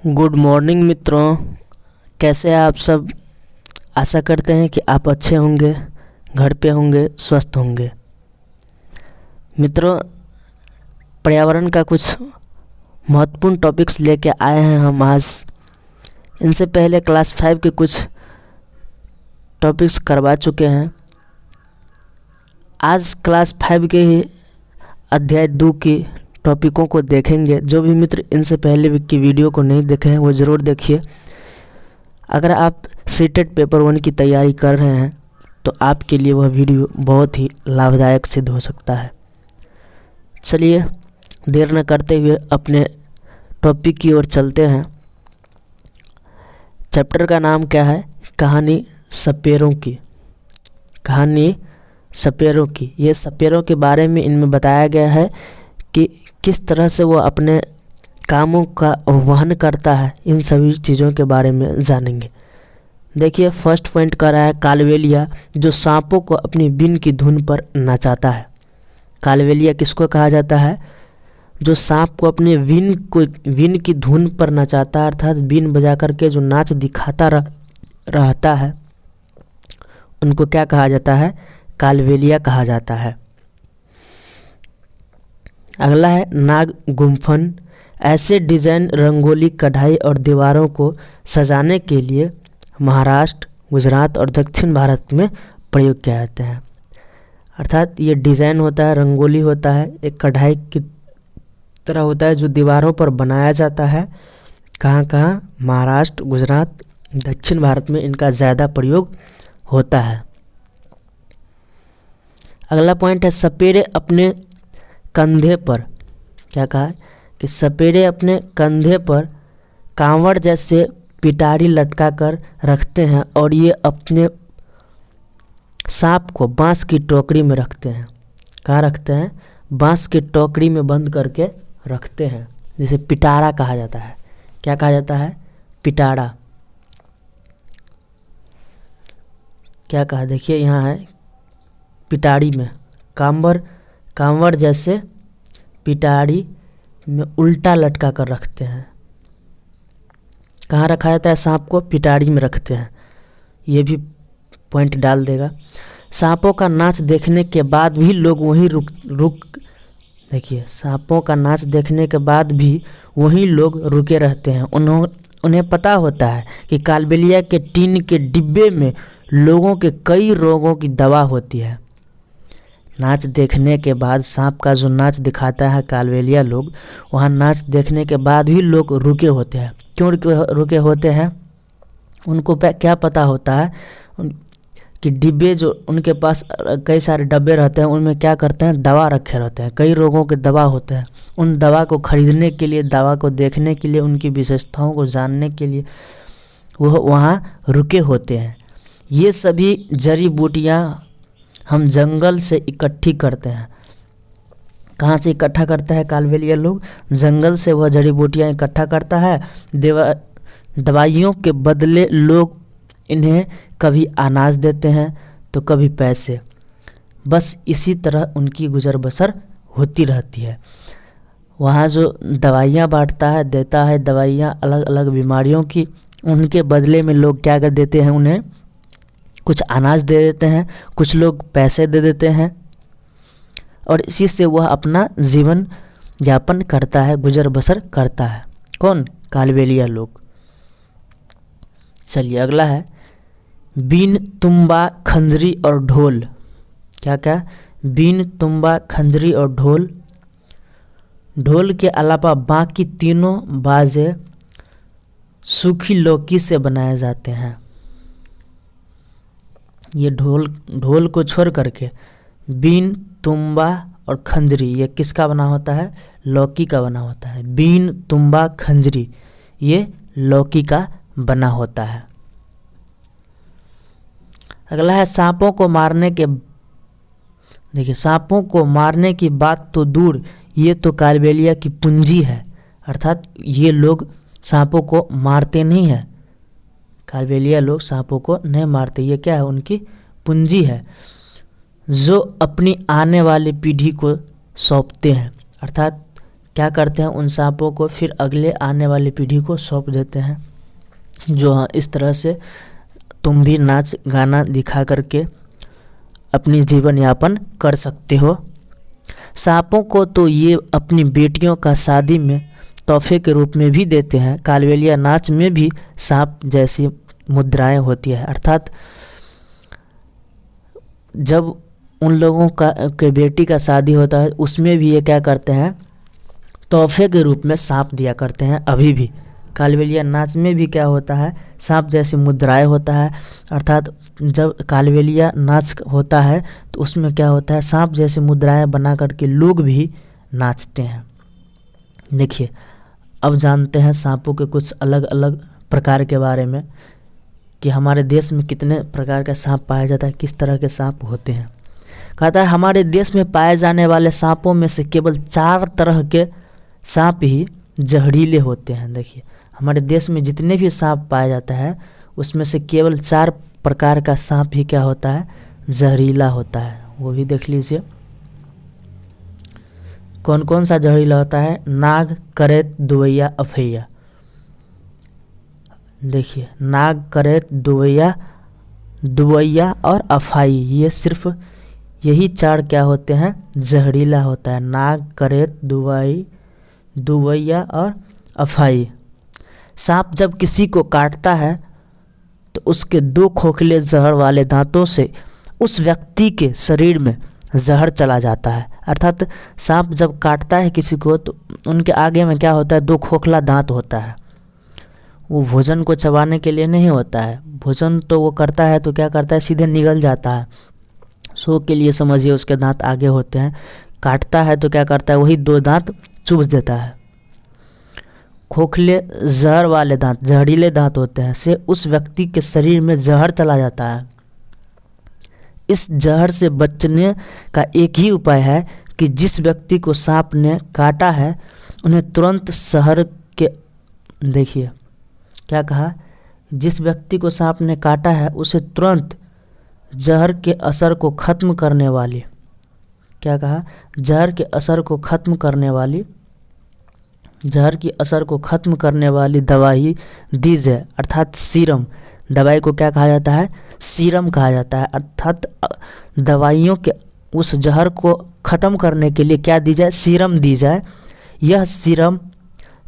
Good morning मित्रों, कैसे हैं आप सब। आशा करते हैं कि आप अच्छे होंगे, घर पे होंगे, स्वस्थ होंगे। मित्रों, पर्यावरण का कुछ महत्वपूर्ण टॉपिक्स लेके आए हैं हम आज। इनसे पहले क्लास 5 के कुछ टॉपिक्स करवा चुके हैं। आज क्लास 5 के ही अध्याय 2 की टॉपिकों को देखेंगे। जो भी मित्र इनसे पहले की वीडियो को नहीं देखे हैं वो ज़रूर देखिए। अगर आप सीटेट पेपर 1 की तैयारी कर रहे हैं तो आपके लिए वह वीडियो बहुत ही लाभदायक सिद्ध हो सकता है। चलिए देर न करते हुए अपने टॉपिक की ओर चलते हैं। चैप्टर का नाम क्या है? कहानी सपेरों की। कहानी सपेरों की। ये सपेरों के बारे में इनमें बताया गया है कि किस तरह से वो अपने कामों का वहन करता है। इन सभी चीज़ों के बारे में जानेंगे। देखिए, फर्स्ट पॉइंट कर रहा है कालबेलिया, जो सांपों को अपनी बीन की धुन पर नचाता है। कालबेलिया किसको कहा जाता है? जो सांप को अपने बीन की धुन पर नचाता है, अर्थात बीन बजा करके जो नाच दिखाता रहता है, उनको क्या कहा जाता है? कालबेलिया कहा जाता है। अगला है नाग गुम्फन। ऐसे डिज़ाइन रंगोली, कढ़ाई और दीवारों को सजाने के लिए महाराष्ट्र, गुजरात और दक्षिण भारत में प्रयोग किए जाते हैं। अर्थात ये डिज़ाइन होता है, रंगोली होता है, एक कढ़ाई की तरह होता है जो दीवारों पर बनाया जाता है। कहाँ कहाँ? महाराष्ट्र, गुजरात, दक्षिण भारत में इनका ज़्यादा प्रयोग होता है। अगला पॉइंट है सपेरे अपने कंधे पर। क्या कहा है? कि सपेरे अपने कंधे पर कांवड़ जैसे पिटारी लटका कर रखते हैं और ये अपने सांप को बांस की टोकरी में रखते हैं। कहाँ रखते हैं? बांस की टोकरी में बंद करके रखते हैं, जिसे पिटारा कहा जाता है। क्या कहा जाता है? पिटारा। क्या कहा? देखिए यहाँ है पिटारी में, कांवड़ जैसे पिटारी में उल्टा लटका कर रखते हैं। कहाँ रखा जाता है सांप को? पिटारी में रखते हैं। ये भी पॉइंट डाल देगा। सांपों का नाच देखने के बाद भी लोग वहीं रुक देखिए, सांपों का नाच देखने के बाद भी वहीं लोग रुके रहते हैं। उन्हें पता होता है कि कालबेलिया के टीन के डिब्बे में लोगों के कई रोगों की दवा होती है। नाच देखने के बाद सांप का जो नाच दिखाता है कालबेलिया लोग, वहाँ नाच देखने के बाद भी लोग रुके होते हैं। क्यों रुके होते हैं? उनको क्या पता होता है कि डिब्बे जो उनके पास कई सारे डब्बे रहते हैं, उनमें क्या करते हैं? दवा रखे रहते हैं। कई रोगों के दवा होते हैं। उन दवा को खरीदने के लिए, दवा को देखने के लिए, उनकी विशेषताओं को जानने के लिए वह वहाँ रुके होते हैं। ये सभी जड़ी बूटियाँ हम जंगल से इकट्ठी करते हैं। कहाँ से इकट्ठा करता है कालबेलिया लोग? जंगल से वह जड़ी बूटियाँ इकट्ठा करता है। दवाइयों के बदले लोग इन्हें कभी अनाज देते हैं तो कभी पैसे। बस इसी तरह उनकी गुजर बसर होती रहती है। वहाँ जो दवाइयाँ बांटता है, देता है दवाइयाँ अलग अलग बीमारियों की, उनके बदले में लोग क्या कर देते हैं? उन्हें कुछ अनाज दे देते हैं, कुछ लोग पैसे दे देते हैं, और इसी से वह अपना जीवन यापन करता है, गुजर बसर करता है। कौन? कालबेलिया लोग। चलिए अगला है बीन, तुम्बा, खंजरी और ढोल। क्या क्या? बीन, तुम्बा, खंजरी और ढोल। ढोल के अलावा बाकी तीनों बाजे सूखी लौकी से बनाए जाते हैं। ये ढोल को छोड़ करके बीन, तुम्बा और खंजरी, ये किसका बना होता है? लौकी का बना होता है। बीन, तुम्बा, खंजरी ये लौकी का बना होता है। अगला है सांपों को मारने के। देखिए, सांपों को मारने की बात तो दूर, ये तो कालबेलिया की पूंजी है। अर्थात ये लोग सांपों को मारते नहीं हैं। कालबेलिया लोग सांपों को नहीं मारते। ये क्या है? उनकी पूंजी है, जो अपनी आने वाली पीढ़ी को सौंपते हैं। अर्थात क्या करते हैं, उन सांपों को फिर अगले आने वाली पीढ़ी को सौंप देते हैं। जो हाँ, इस तरह से तुम भी नाच गाना दिखा करके अपनी जीवन यापन कर सकते हो। सांपों को तो ये अपनी बेटियों का शादी में तोहफे के रूप में भी देते हैं। कालबेलिया नाच में भी सांप जैसी मुद्राएं होती है, अर्थात जब उन लोगों का के बेटी का शादी होता है उसमें भी ये क्या करते हैं, तोहफे के रूप में सांप दिया करते हैं। अभी भी कालबेलिया नाच में भी क्या होता है, सांप जैसी मुद्राएं होता है, अर्थात जब कालबेलिया नाच होता है तो उसमें क्या होता है, सांप जैसी मुद्राएं बना करके लोग भी नाचते हैं। देखिए, अब जानते हैं सांपों के कुछ अलग अलग प्रकार के बारे में, कि हमारे देश में कितने प्रकार का सांप पाया जाता है, किस तरह के सांप होते हैं। कहता है हमारे देश में पाए जाने वाले सांपों में से केवल 4 तरह के सांप ही जहरीले होते हैं। देखिए, हमारे देश में जितने भी सांप पाया जाता है उसमें से केवल 4 प्रकार का सांप ही क्या होता है, जहरीला होता है। वो भी देख लीजिए कौन कौन सा जहरीला होता है। नाग, करेत, दुवैया, अफैया। देखिए, नाग, करेत, दुवैया और अफाई, ये सिर्फ यही 4 क्या होते हैं, जहरीला होता है। नाग, करेत, दुवैया और अफाई। सांप जब किसी को काटता है तो उसके 2 खोखले जहर वाले दांतों से उस व्यक्ति के शरीर में जहर चला जाता है। अर्थात सांप जब काटता है किसी को तो उनके आगे में क्या होता है, 2 खोखला दांत होता है। वो भोजन को चबाने के लिए नहीं होता है, भोजन तो वो करता है तो क्या करता है, सीधे निगल जाता है। सो के लिए समझिए उसके दांत आगे होते हैं, काटता है तो क्या करता है, वही 2 दांत चुभ देता है। खोखले जहर वाले दांत, जहरीले दांत होते हैं, से उस व्यक्ति के शरीर में जहर चला जाता है। इस जहर से बचने का एक ही उपाय है कि जिस व्यक्ति को सांप ने काटा है उन्हें तुरंत शहर के, देखिए क्या कहा, जिस व्यक्ति को सांप ने काटा है उसे तुरंत जहर के असर को खत्म करने वाली, क्या कहा, जहर के असर को खत्म करने वाली, जहर की असर को खत्म करने वाली दवाई दी जाए, अर्थात सीरम। दवाई को क्या कहा जाता है, सीरम कहा जाता है। अर्थात दवाइयों के उस जहर को ख़त्म करने के लिए क्या दी जाए, सीरम दी जाए। यह सीरम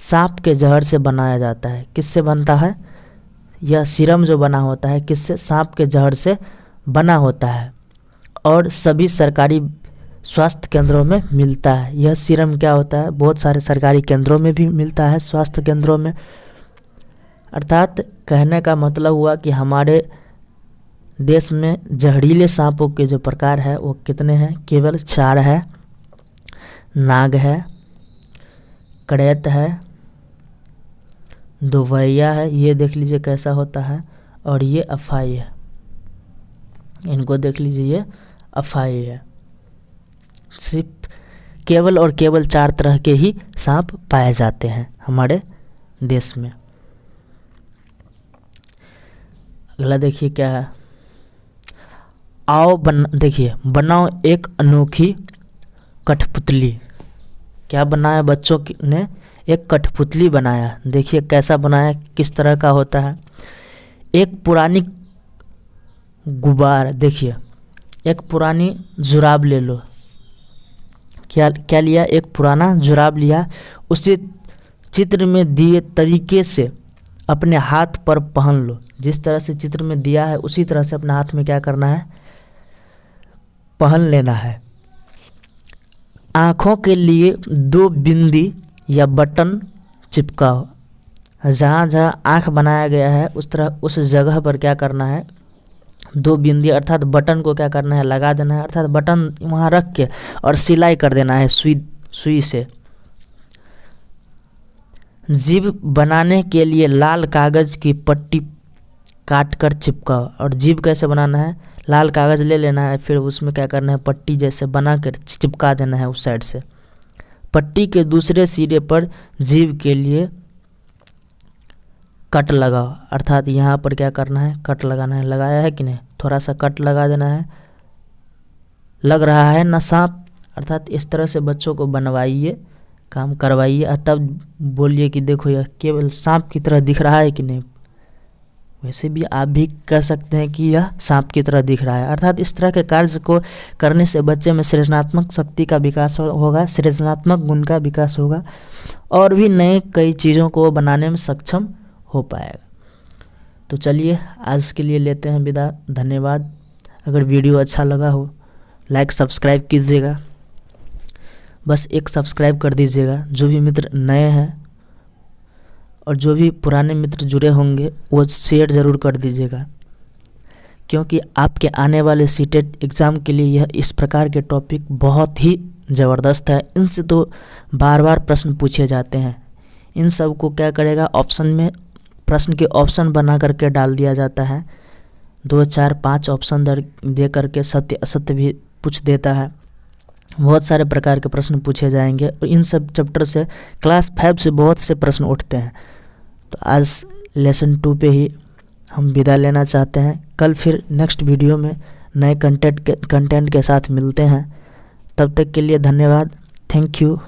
सांप के जहर से बनाया जाता है। किससे बनता है, यह सीरम जो बना होता है किससे, सांप के जहर से बना होता है और सभी सरकारी स्वास्थ्य केंद्रों में मिलता है। यह सीरम क्या होता है, बहुत सारे सरकारी केंद्रों में भी मिलता है, स्वास्थ्य केंद्रों में। अर्थात कहने का मतलब हुआ कि हमारे देश में जहरीले सांपों के जो प्रकार है वो कितने हैं, केवल 4 है। नाग है, कड़ैत है, दुवैया है, ये देख लीजिए कैसा होता है, और ये अफाई है। इनको देख लीजिए, ये अफाई है। सिर्फ केवल और केवल 4 तरह के ही सांप पाए जाते हैं हमारे देश में। अगला देखिए क्या है, देखिए बनाओ एक अनोखी कठपुतली। क्या बनाया बच्चों ने, एक कठपुतली बनाया। देखिए कैसा बनाया, किस तरह का होता है। एक पुरानी गुब्बार, देखिए एक पुरानी जुराब ले लो। क्या लिया, एक पुराना जुराब लिया, उसे चित्र में दिए तरीके से अपने हाथ पर पहन लो। जिस तरह से चित्र में दिया है उसी तरह से अपने हाथ में क्या करना है, पहन लेना है। आँखों के लिए 2 बिंदी या बटन चिपकाओ। जहाँ जहाँ आँख बनाया गया है उस तरह उस जगह पर क्या करना है, 2 बिंदी अर्थात बटन को क्या करना है, लगा देना है। अर्थात बटन वहाँ रख के और सिलाई कर देना है सुई से। जीभ बनाने के लिए लाल कागज़ की पट्टी काट कर चिपकाओ। और जीभ कैसे बनाना है, लाल कागज़ ले लेना है, फिर उसमें क्या करना है, पट्टी जैसे बना कर चिपका देना है उस साइड से। पट्टी के दूसरे सिरे पर जीभ के लिए कट लगाओ। अर्थात यहाँ पर क्या करना है, कट लगाना है। लगाया है कि नहीं, थोड़ा सा कट लगा देना है। लग रहा है ना सांप, अर्थात इस तरह से बच्चों को बनवाइए, काम करवाइए और तब बोलिए कि देखो यह केवल सांप की तरह दिख रहा है कि नहीं। वैसे भी आप भी कह सकते हैं कि यह सांप की तरह दिख रहा है। अर्थात इस तरह के कार्य को करने से बच्चे में सृजनात्मक शक्ति का विकास होगा, सृजनात्मक गुण का विकास होगा और भी नए कई चीज़ों को बनाने में सक्षम हो पाएगा। तो चलिए आज के लिए लेते हैं विदा। धन्यवाद। अगर वीडियो अच्छा लगा हो लाइक सब्सक्राइब कीजिएगा, बस एक सब्सक्राइब कर दीजिएगा। जो भी मित्र नए हैं और जो भी पुराने मित्र जुड़े होंगे वो शेयर ज़रूर कर दीजिएगा, क्योंकि आपके आने वाले सीटेट एग्ज़ाम के लिए यह इस प्रकार के टॉपिक बहुत ही ज़बरदस्त है। इनसे तो बार बार प्रश्न पूछे जाते हैं। इन सब को क्या करेगा, ऑप्शन में प्रश्न के ऑप्शन बना करके डाल दिया जाता है। 2 4 5 ऑप्शन दे करके सत्य असत्य भी पूछ देता है। बहुत सारे प्रकार के प्रश्न पूछे जाएंगे और इन सब चैप्टर से क्लास 5 से बहुत से प्रश्न उठते हैं। तो आज लेसन 2 पे ही हम विदा लेना चाहते हैं। कल फिर नेक्स्ट वीडियो में नए कंटेंट के साथ मिलते हैं। तब तक के लिए धन्यवाद। Thank you.